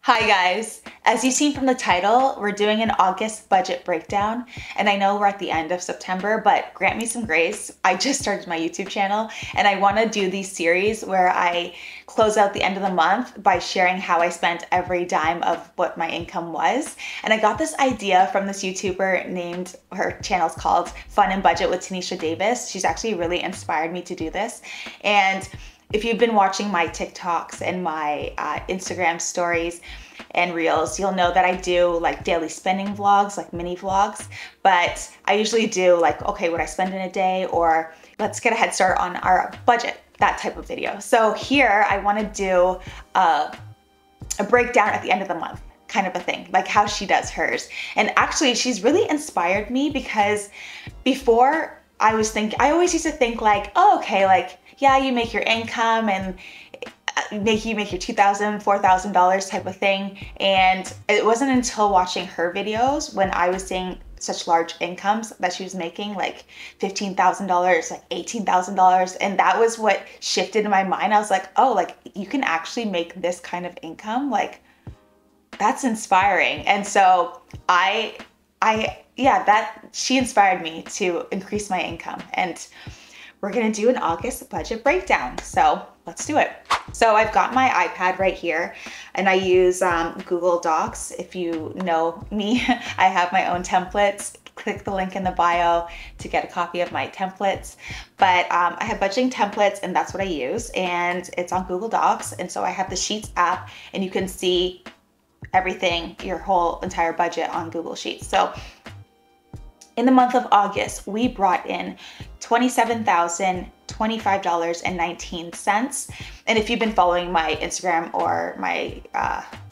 Hi guys, as you've seen from the title, we're doing an August budget breakdown, and I know we're at the end of September, but grant me some grace. I just started my YouTube channel and I want to do these series where I close out the end of the month by sharing how I spent every dime of what my income was. And I got this idea from this YouTuber named, her channel's called Fun and Budget with Tanisha Davis. She's actually really inspired me to do this. And if you've been watching my TikToks and my Instagram stories and reels, you'll know that I do like daily spending vlogs, like mini vlogs, but I usually do like, okay, what I spend in a day, or let's get a head start on our budget, that type of video. So here I want to do a breakdown at the end of the month, kind of a thing, like how she does hers. And actually she's really inspired me because before I always used to think like, oh, okay, like, yeah, you make your income and you make your $2,000, $4,000 type of thing. And it wasn't until watching her videos when I was seeing such large incomes that she was making, like $15,000, like $18,000. And that was what shifted in my mind. I was like, oh, like you can actually make this kind of income. Like that's inspiring. And so she inspired me to increase my income, and we're gonna do an August budget breakdown. So let's do it. So I've got my iPad right here and I use Google Docs. If you know me, I have my own templates. Click the link in the bio to get a copy of my templates. But I have budgeting templates and that's what I use, and it's on Google Docs. And so I have the Sheets app and you can see everything, your whole entire budget on Google Sheets. So in the month of August, we brought in $27,025.19. And if you've been following my Instagram or my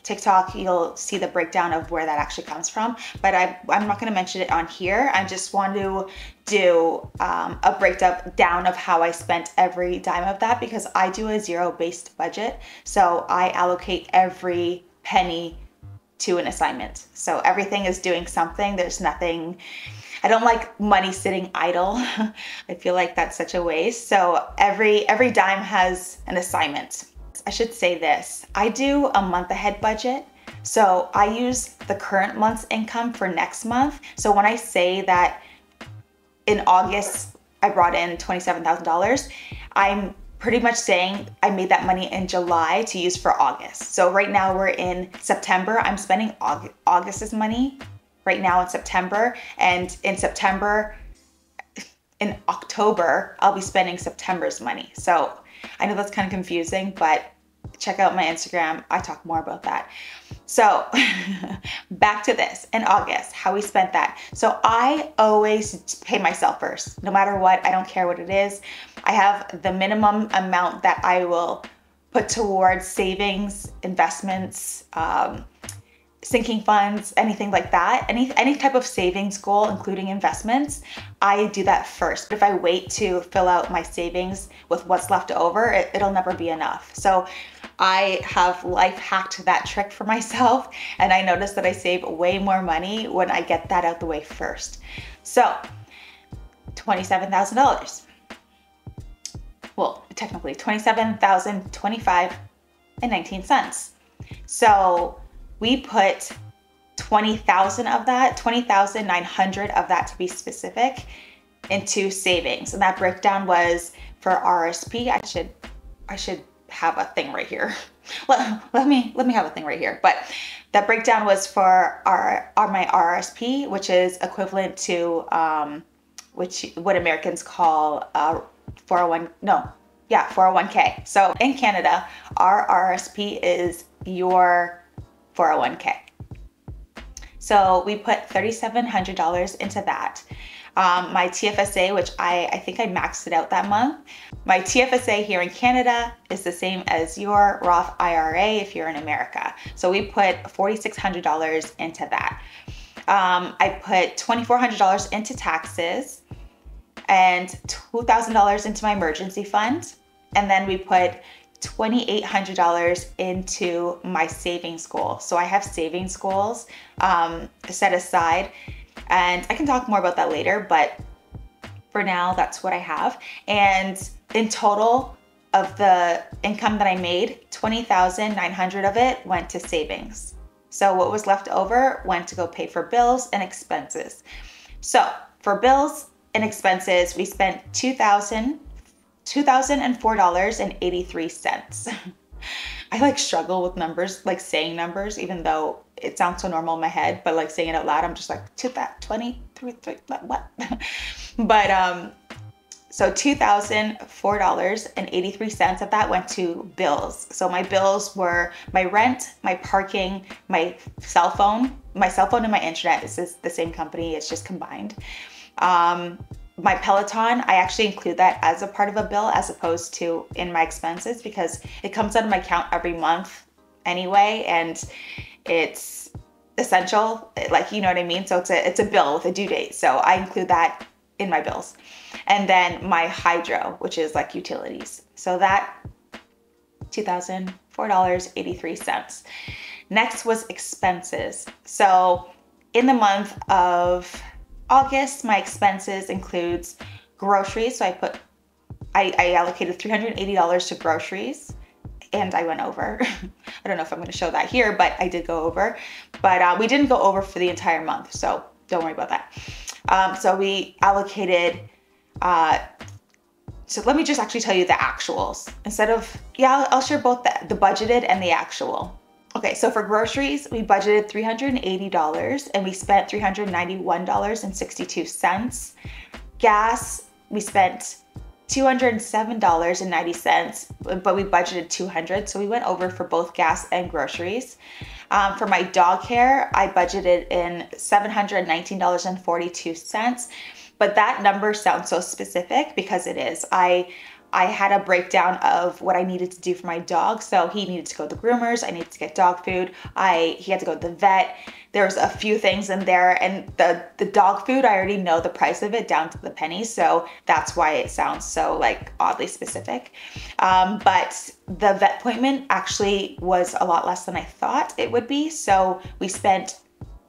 TikTok, you'll see the breakdown of where that actually comes from. But I'm not gonna mention it on here. I just want to do a breakdown of how I spent every dime of that, because I do a zero-based budget. So I allocate every penny to an assignment. So everything is doing something. There's nothing, I don't like money sitting idle. I feel like that's such a waste. So every dime has an assignment. I should say this, I do a month ahead budget. So I use the current month's income for next month. So when I say that in August, I brought in $27,000, I'm pretty much saying I made that money in July to use for August. So right now we're in September. I'm spending August's money right now in September, and in October, I'll be spending September's money. So I know that's kind of confusing, but check out my Instagram. I talk more about that. So back to this, in August, how we spent that. So I always pay myself first, no matter what. I don't care what it is. I have the minimum amount that I will put towards savings, investments, sinking funds, anything like that. Any type of savings goal, including investments, I do that first. But if I wait to fill out my savings with what's left over, it'll never be enough. So I have life hacked that trick for myself, and I notice that I save way more money when I get that out the way first. So $27,000. Well, technically $27,025.19. So we put 20,000 of that, 20,900 of that to be specific, into savings. And that breakdown was for RSP. I should have a thing right here. Let me have a thing right here. But that breakdown was for my RSP, which is equivalent to what Americans call 401k. So in Canada, our RSP is your 401k. So we put $3,700 into that. My TFSA, which I think I maxed it out that month. My TFSA here in Canada is the same as your Roth IRA if you're in America. So we put $4,600 into that. I put $2,400 into taxes and $2,000 into my emergency fund. And then we put $2,800 into my savings goal. So I have savings goals set aside, and I can talk more about that later, but for now, that's what I have. And in total, of the income that I made, 20,900 of it went to savings. So what was left over went to go pay for bills and expenses. So for bills and expenses, we spent $2,004.83. I like struggle with numbers, like saying numbers, even though it sounds so normal in my head, but like saying it out loud, I'm just like, 23, what? But so $2,004.83 of that went to bills. So my bills were my rent, my parking, my cell phone and my internet. This is the same company, it's just combined. My Peloton, I actually include that as a part of a bill as opposed to in my expenses because it comes out of my account every month anyway, and it's essential, like, you know what I mean? So it's a bill with a due date. So I include that in my bills. And then my hydro, which is like utilities. So that $2,004.83. Next was expenses. So in the month of August, my expenses includes groceries. So I allocated $380 to groceries, and I went over. I don't know if I'm going to show that here, but I did go over. But we didn't go over for the entire month, so don't worry about that. So we allocated, so let me just actually tell you the actuals instead of, I'll share both the budgeted and the actual. Okay, so for groceries, we budgeted $380 and we spent $391.62. Gas, we spent $207.90, but we budgeted $200, so we went over for both gas and groceries. For my dog hair, I budgeted in $719.42, but that number sounds so specific because it is. I had a breakdown of what I needed to do for my dog. So he needed to go to the groomers, I needed to get dog food, he had to go to the vet. There was a few things in there, and the dog food, I already know the price of it down to the penny. So that's why it sounds so like oddly specific. But the vet appointment actually was a lot less than I thought it would be. So we spent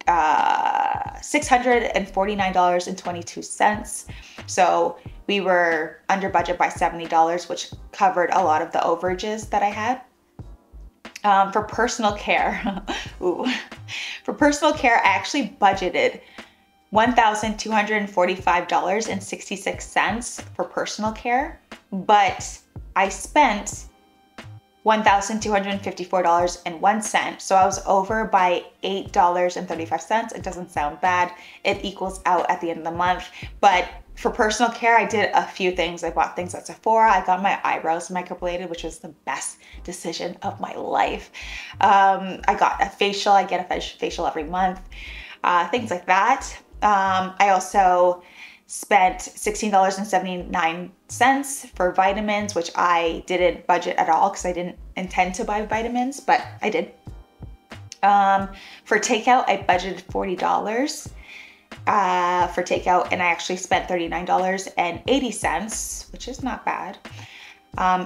$649.22. So we were under budget by $70, which covered a lot of the overages that I had. For personal care, for personal care, I actually budgeted $1,245.66 for personal care, but I spent $1,254.01. So I was over by $8.35. It doesn't sound bad. It equals out at the end of the month. But for personal care, I did a few things. I bought things at Sephora. I got my eyebrows microbladed, which was the best decision of my life. I got a facial. I get a facial every month. Things like that. I also spent $16.79 for vitamins, which I didn't budget at all because I didn't intend to buy vitamins, but I did. For takeout, I budgeted $40 for takeout, and I actually spent $39.80, which is not bad.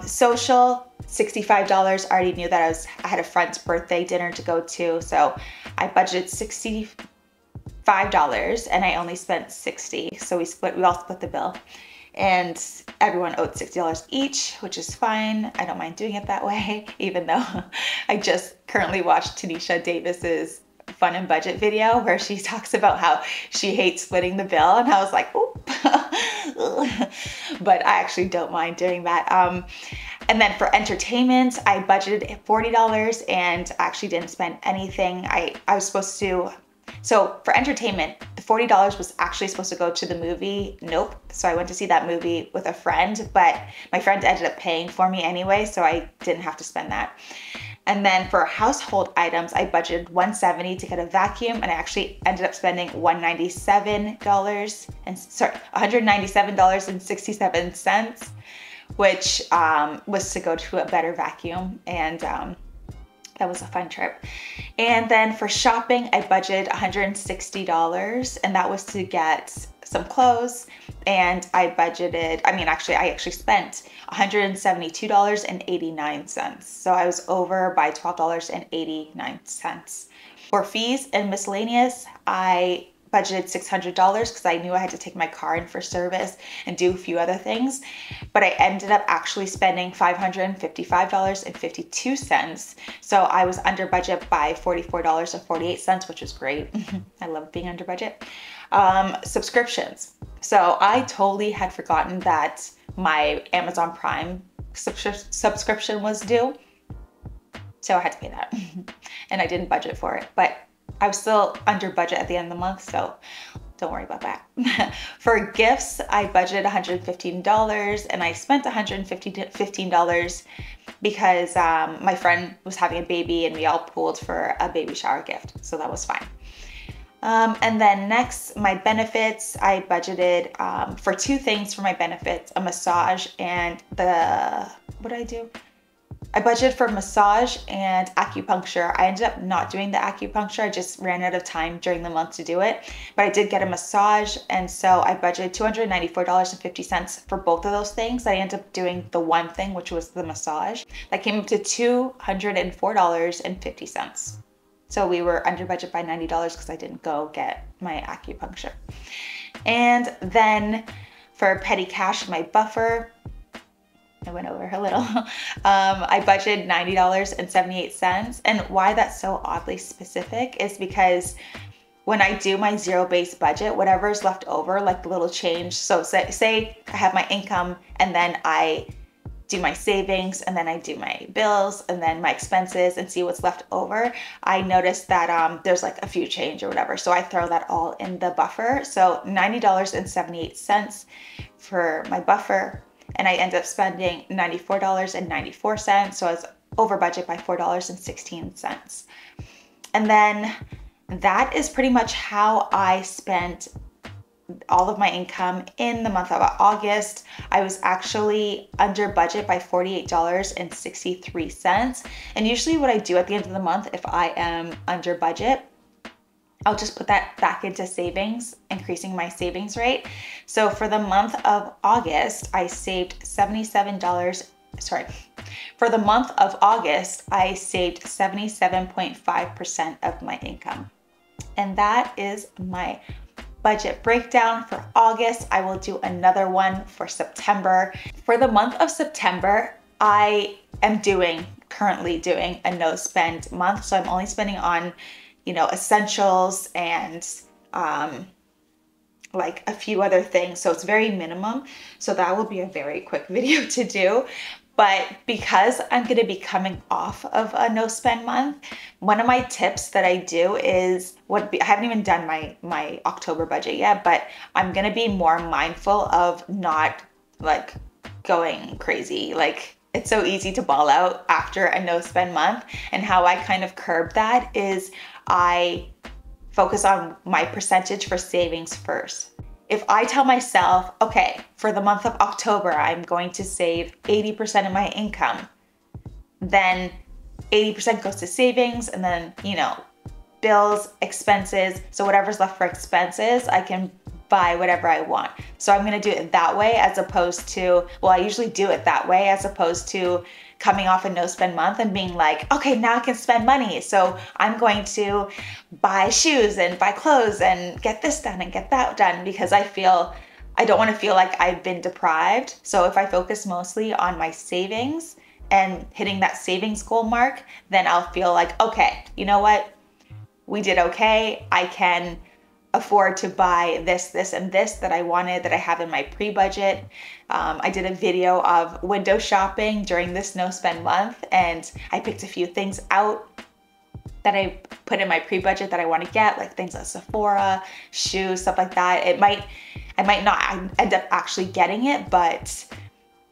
Social, $65. I already knew that I had a friend's birthday dinner to go to, so I budgeted $65 and I only spent $60. So we all split the bill, and everyone owed $60 each, which is fine. I don't mind doing it that way, even though I just currently watched Tanisha Davis's Fun and Budget video where she talks about how she hates splitting the bill, and I was like, oop. But I actually don't mind doing that. And then for entertainment, I budgeted $40 and actually didn't spend anything. I was supposed to, so for entertainment, the $40 was actually supposed to go to the movie Nope. So I went to see that movie with a friend, but my friend ended up paying for me anyway, so I didn't have to spend that. And then for household items, I budgeted $170 to get a vacuum, and I actually ended up spending $197.67, which was to go to a better vacuum, and that was a fun trip. And then for shopping, I budgeted $160, and that was to get some clothes. And I actually spent $172.89. So I was over by $12.89. For fees and miscellaneous, I budgeted $600 because I knew I had to take my car in for service and do a few other things, but I ended up actually spending $555.52. So I was under budget by $44.48, which was great. I love being under budget. Subscriptions. So I totally had forgotten that my Amazon Prime subscription was due. So I had to pay that and I didn't budget for it, but I was still under budget at the end of the month, so don't worry about that. For gifts, I budgeted $115 and I spent $115 because my friend was having a baby and we all pooled for a baby shower gift, so that was fine. And then next, my benefits, I budgeted for two things for my benefits, a massage and what did I do? I budgeted for massage and acupuncture. I ended up not doing the acupuncture. I just ran out of time during the month to do it, but I did get a massage. And so I budgeted $294.50 for both of those things. I ended up doing the one thing, which was the massage. That came up to $204.50. So we were under budget by $90 because I didn't go get my acupuncture. And then for petty cash, my buffer, I went over a little. I budgeted $90.78. And why that's so oddly specific is because when I do my zero-based budget, whatever's left over, like the little change. So say I have my income and then I do my savings and then I do my bills and then my expenses and see what's left over. I noticed that there's like a few change or whatever. So I throw that all in the buffer. So $90.78 for my buffer. And I ended up spending $94.94. So I was over budget by $4.16. And then that is pretty much how I spent all of my income in the month of August. I was actually under budget by $48.63. And usually what I do at the end of the month, if I am under budget, I'll just put that back into savings, increasing my savings rate. So for the month of August, I saved $77. For the month of August, I saved 77.5% of my income. And that is my budget breakdown for August. I will do another one for September. For the month of September, I am currently doing a no spend month. So I'm only spending on essentials and like a few other things. So it's very minimum. So that will be a very quick video to do. But because I'm going to be coming off of a no spend month, one of my tips that I do is I haven't even done my October budget yet, but I'm going to be more mindful of not like going crazy. Like it's so easy to ball out after a no spend month, and how I kind of curb that is I focus on my percentage for savings first. If I tell myself, okay, for the month of October, I'm going to save 80% of my income, then 80% goes to savings, and then, bills, expenses. So whatever's left for expenses, I can buy whatever I want. So I'm going to do it that way as opposed to, I usually do it that way as opposed to coming off a no spend month and being like, okay, now I can spend money. So I'm going to buy shoes and buy clothes and get this done and get that done, because I don't want to feel like I've been deprived. So if I focus mostly on my savings and hitting that savings goal mark, then I'll feel like, okay, you know what? We did okay. I can afford to buy this, this, and this that I wanted, that I have in my pre-budget. I did a video of window shopping during this no spend month, and I picked a few things out that I put in my pre-budget that I want to get, like things at Sephora, shoes, stuff like that. I might not end up actually getting it, but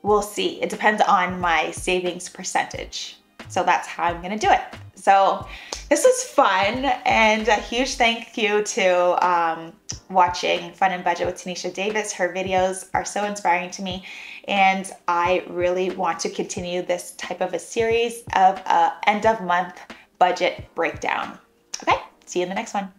we'll see. It depends on my savings percentage. So that's how I'm gonna do it. So this was fun, and a huge thank you to watching Fun and Budget with Tanisha Davis. Her videos are so inspiring to me, and I really want to continue this type of a series of end of month budget breakdown. Okay, see you in the next one.